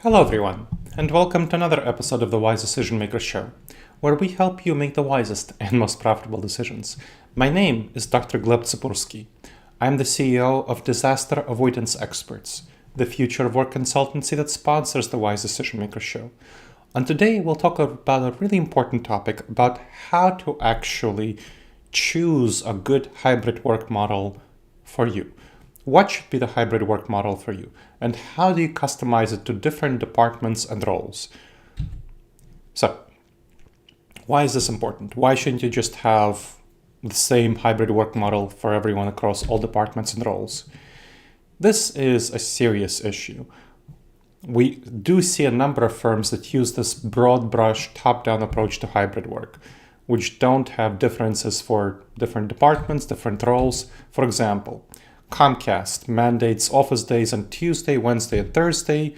Hello everyone, and welcome to another episode of the Wise Decision Maker Show, where we help you make the wisest and most profitable decisions. My name is Dr. Gleb Tsipursky. I'm the CEO of Disaster Avoidance Experts, the future of work consultancy that sponsors the Wise Decision Maker Show. And today we'll talk about a really important topic about how to actually choose a good hybrid work model for you. What should be the hybrid work model for you? And how do you customize it to different departments and roles? So, why is this important? Why shouldn't you just have the same hybrid work model for everyone across all departments and roles? This is a serious issue. We do see a number of firms that use this broad brush top-down approach to hybrid work, which don't have differences for different departments, different roles. For example, Comcast mandates office days on Tuesday, Wednesday, and Thursday,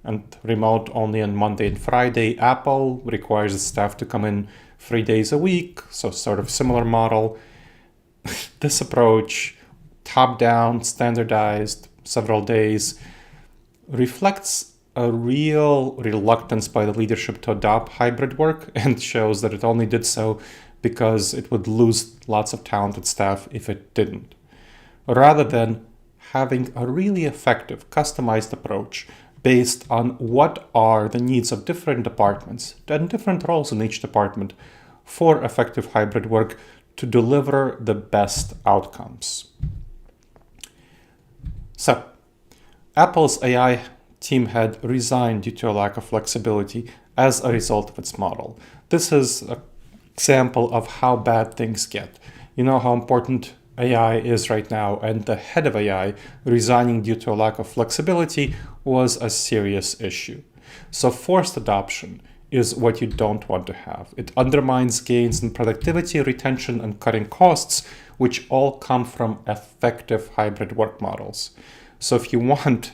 and remote only on Monday and Friday. Apple requires its staff to come in 3 days a week, so sort of similar model. This approach, top-down, standardized, several days, reflects a real reluctance by the leadership to adopt hybrid work and shows that it only did so because it would lose lots of talented staff if it didn't. Rather than having a really effective, customized approach based on what are the needs of different departments and different roles in each department for effective hybrid work to deliver the best outcomes. So, Apple's AI team had resigned due to a lack of flexibility as a result of its model. This is an example of how bad things get. You know how important AI is right now, and the head of AI resigning due to a lack of flexibility was a serious issue. So forced adoption is what you don't want to have. It undermines gains in productivity, retention, and cutting costs, which all come from effective hybrid work models. So if you want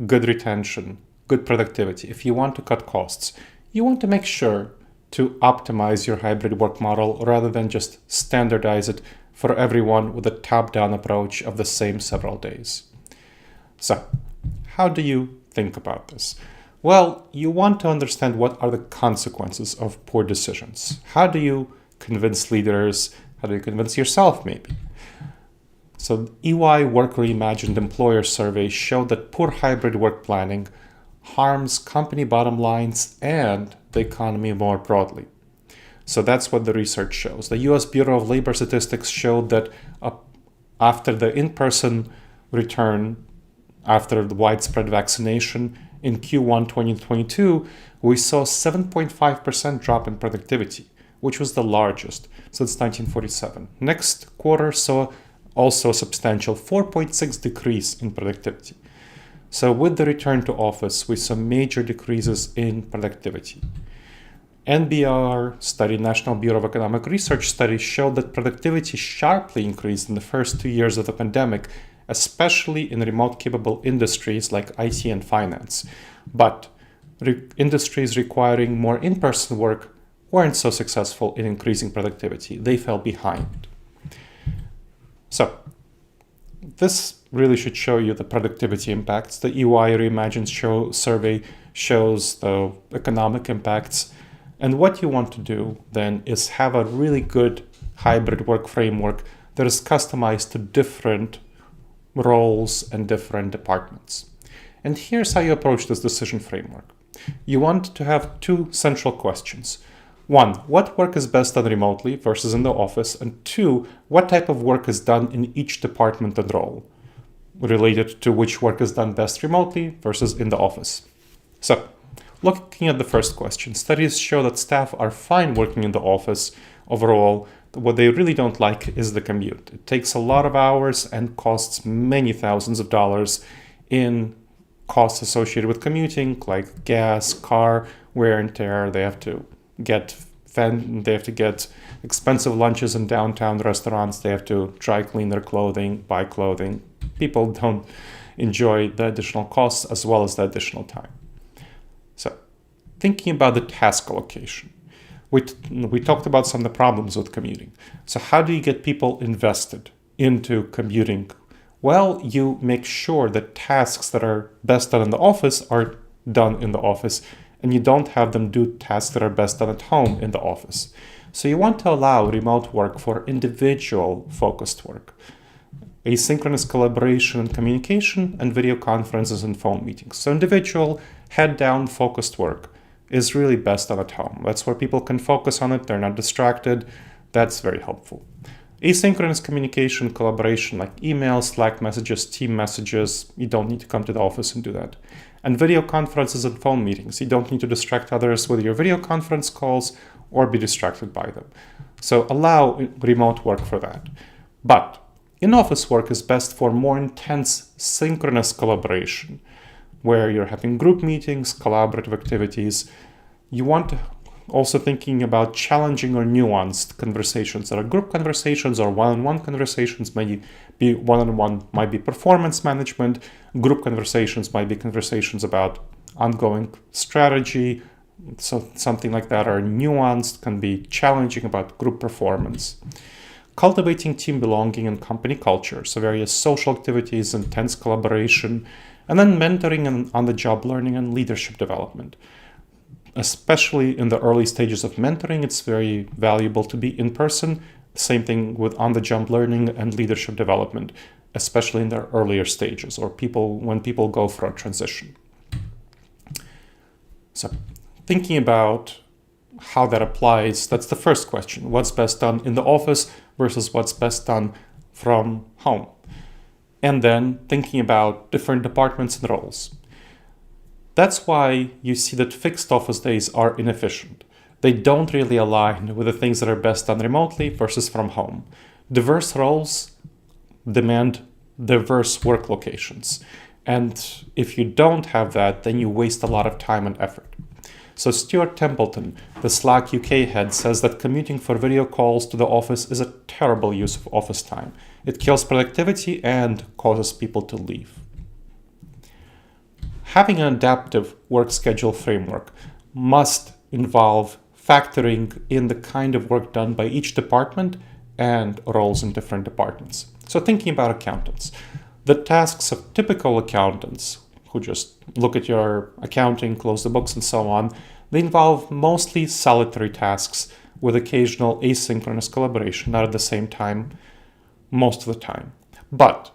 good retention, good productivity, if you want to cut costs, you want to make sure to optimize your hybrid work model rather than just standardize it for everyone with a top-down approach of the same several days. So, how do you think about this? Well, you want to understand what are the consequences of poor decisions. How do you convince leaders? How do you convince yourself, maybe? So, EY Work Reimagined Employer Survey showed that poor hybrid work planning harms company bottom lines and the economy more broadly. So that's what the research shows. The US Bureau of Labor Statistics showed that after the in-person return, after the widespread vaccination in Q1 2022, we saw 7.5% drop in productivity, which was the largest since 1947. Next quarter saw also a substantial 4.6 decrease in productivity. So with the return to office, we saw major decreases in productivity. NBR study, National Bureau of Economic Research study, showed that productivity sharply increased in the first 2 years of the pandemic, especially in remote capable industries like IT and finance. But industries requiring more in-person work weren't so successful in increasing productivity. They fell behind. So, this really should show you the productivity impacts. The EY Reimagined survey shows the economic impacts. And what you want to do then is have a really good hybrid work framework that is customized to different roles and different departments. And here's how you approach this decision framework. You want to have two central questions. One, what work is best done remotely versus in the office? And two, what type of work is done in each department and role, related to which work is done best remotely versus in the office. So, looking at the first question, studies show that staff are fine working in the office overall. What they really don't like is the commute. It takes a lot of hours and costs many thousands of dollars in costs associated with commuting, like gas, car, wear and tear. They have to get expensive lunches in downtown restaurants. They have to dry clean their clothing, buy clothing. People don't enjoy the additional costs as well as the additional time. So, thinking about the task allocation, we talked about some of the problems with commuting. So how do you get people invested into commuting? Well, you make sure that tasks that are best done in the office are done in the office, and you don't have them do tasks that are best done at home in the office. So you want to allow remote work for individual focused work, asynchronous collaboration and communication, and video conferences and phone meetings. So individual, head-down focused work is really best done at home. That's where people can focus on it, they're not distracted. That's very helpful. Asynchronous communication, collaboration like emails, Slack messages, team messages, you don't need to come to the office and do that. And video conferences and phone meetings, you don't need to distract others with your video conference calls or be distracted by them. So allow remote work for that. But in-office work is best for more intense synchronous collaboration, where you're having group meetings, collaborative activities. You want to also thinking about challenging or nuanced conversations. There are group conversations or one-on-one conversations. Maybe one-on-one might be performance management. Group conversations might be conversations about ongoing strategy, so something like that, or nuanced can be challenging about group performance. Cultivating team belonging and company culture, so various social activities, intense collaboration, and then mentoring and on-the-job learning and leadership development. Especially in the early stages of mentoring, it's very valuable to be in person. Same thing with on-the-job learning and leadership development, especially in the earlier stages or when people go for a transition. So thinking about how that applies, that's the first question. What's best done in the office versus what's best done from home? And then thinking about different departments and roles. That's why you see that fixed office days are inefficient. They don't really align with the things that are best done remotely versus from home. Diverse roles demand diverse work locations. And if you don't have that, then you waste a lot of time and effort. So Stuart Templeton, the Slack UK head, says that commuting for video calls to the office is a terrible use of office time. It kills productivity and causes people to leave. Having an adaptive work schedule framework must involve factoring in the kind of work done by each department and roles in different departments. So thinking about accountants, the tasks of typical accountants who just look at your accounting, close the books and so on, they involve mostly solitary tasks with occasional asynchronous collaboration, not at the same time, most of the time. But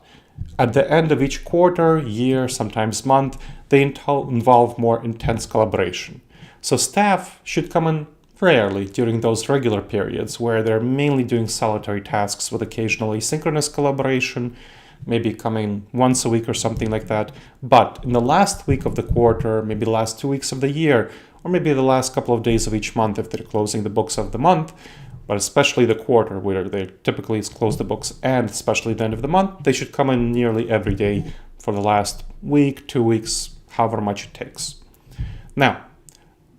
at the end of each quarter, year, sometimes month, they involve more intense collaboration. So staff should come in rarely during those regular periods where they're mainly doing solitary tasks with occasional asynchronous collaboration, maybe coming once a week or something like that. But in the last week of the quarter, maybe the last 2 weeks of the year, or maybe the last couple of days of each month if they're closing the books of the month, but especially the quarter where they typically close the books and especially the end of the month, they should come in nearly every day for the last week, 2 weeks, however much it takes. Now,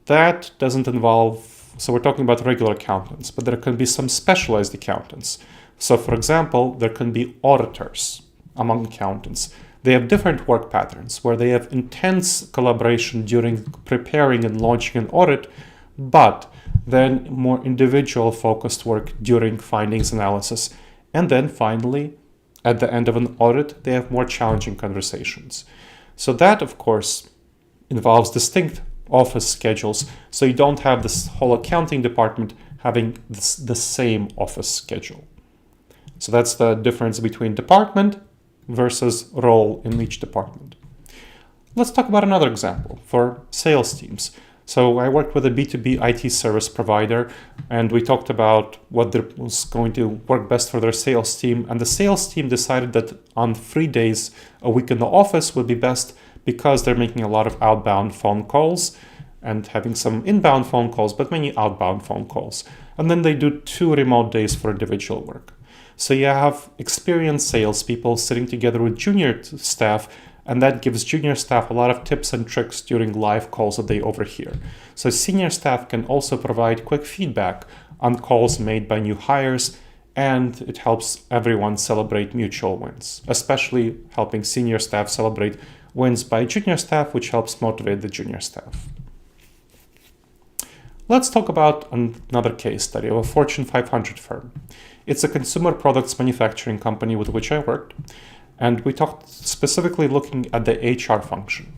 that doesn't involve, so we're talking about regular accountants, but there can be some specialized accountants. So for example, there can be auditors among accountants. They have different work patterns where they have intense collaboration during preparing and launching an audit, but then more individual focused work during findings analysis. And then finally, at the end of an audit, they have more challenging conversations. So that, of course, involves distinct office schedules. So you don't have this whole accounting department having the same office schedule. So that's the difference between department versus role in each department. Let's talk about another example for sales teams. So I worked with a B2B IT service provider, and we talked about what was going to work best for their sales team. And the sales team decided that on 3 days a week in the office would be best because they're making a lot of outbound phone calls and having some inbound phone calls, but many outbound phone calls. And then they do 2 remote days for individual work. So you have experienced salespeople sitting together with junior staff, and that gives junior staff a lot of tips and tricks during live calls that they overhear. So senior staff can also provide quick feedback on calls made by new hires, and it helps everyone celebrate mutual wins, especially helping senior staff celebrate wins by junior staff, which helps motivate the junior staff. Let's talk about another case study of a Fortune 500 firm. It's a consumer products manufacturing company with which I worked, and we talked specifically looking at the HR function.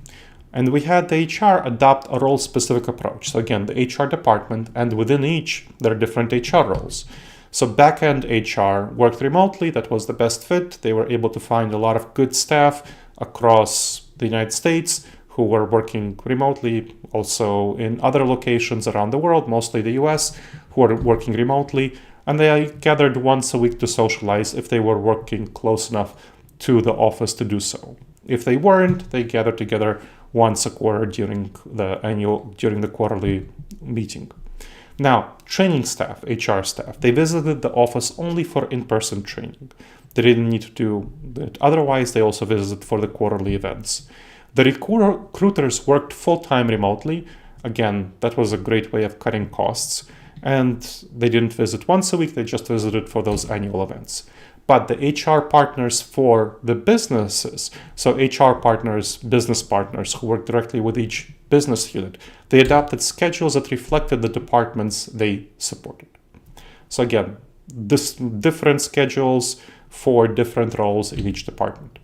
And we had the HR adopt a role-specific approach. So again, the HR department, and within each, there are different HR roles. So back-end HR worked remotely. That was the best fit. They were able to find a lot of good staff across the United States who were working remotely, also in other locations around the world, mostly the US, who were working remotely. And they gathered once a week to socialize if they were working close enough to the office to do so. If they weren't, they gathered together once a quarter during the quarterly meeting. Now, training staff, HR staff, they visited the office only for in-person training. They didn't need to do that otherwise. They also visited for the quarterly events. The recruiters worked full-time remotely. Again, that was a great way of cutting costs. And they didn't visit once a week, they just visited for those annual events. But the HR partners for the businesses, so HR partners, business partners who work directly with each business unit, they adopted schedules that reflected the departments they supported. So again, different schedules for different roles in each department.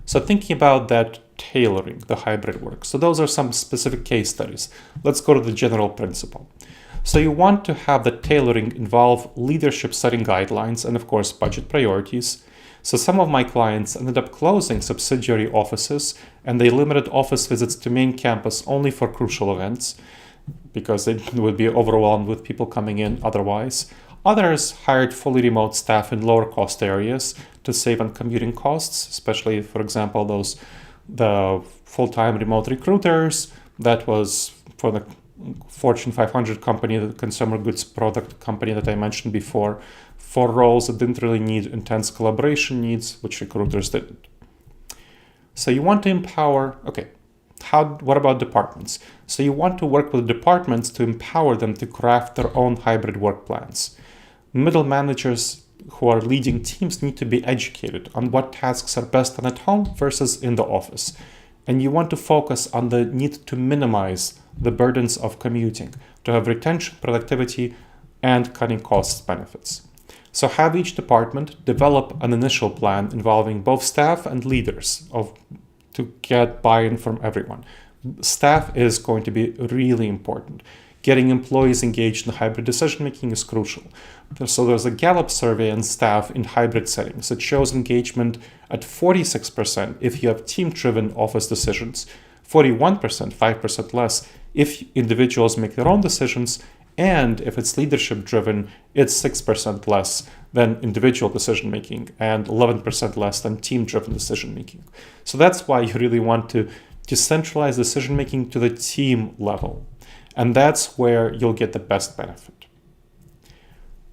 So thinking about that tailoring, the hybrid work. So those are some specific case studies. Let's go to the general principle. So you want to have the tailoring involve leadership setting guidelines and of course budget priorities. So some of my clients ended up closing subsidiary offices and they limited office visits to main campus only for crucial events because they would be overwhelmed with people coming in otherwise. Others hired fully remote staff in lower cost areas to save on commuting costs, especially, for example, the full-time remote recruiters. That was for the Fortune 500 company, the consumer goods product company that I mentioned before, for roles that didn't really need intense collaboration needs, which recruiters didn't. So you want to empower, what about departments? So you want to work with departments to empower them to craft their own hybrid work plans. Middle managers who are leading teams need to be educated on what tasks are best done at home versus in the office. And you want to focus on the need to minimize the burdens of commuting, to have retention, productivity, and cutting costs benefits. So have each department develop an initial plan involving both staff and leaders to get buy-in from everyone. Staff is going to be really important. Getting employees engaged in hybrid decision-making is crucial. So there's a Gallup survey on staff in hybrid settings that shows engagement at 46% if you have team-driven office decisions, 41%, 5% less, if individuals make their own decisions, and if it's leadership-driven, it's 6% less than individual decision-making and 11% less than team-driven decision-making. So that's why you really want to decentralize decision-making to the team level. And that's where you'll get the best benefit.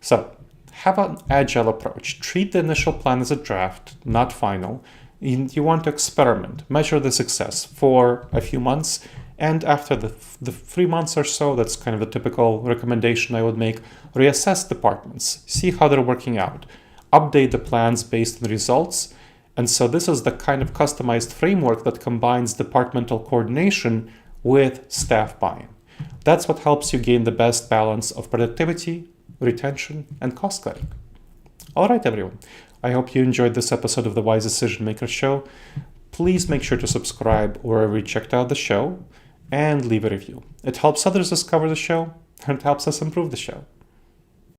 So have an agile approach. Treat the initial plan as a draft, not final. You want to experiment, measure the success for a few months. And after the 3 months or so, that's kind of the typical recommendation I would make, reassess departments, see how they're working out, update the plans based on results. And so this is the kind of customized framework that combines departmental coordination with staff buy-in. That's what helps you gain the best balance of productivity, retention, and cost cutting. All right, everyone. I hope you enjoyed this episode of the Wise Decision Maker Show. Please make sure to subscribe wherever you checked out the show and leave a review. It helps others discover the show and it helps us improve the show.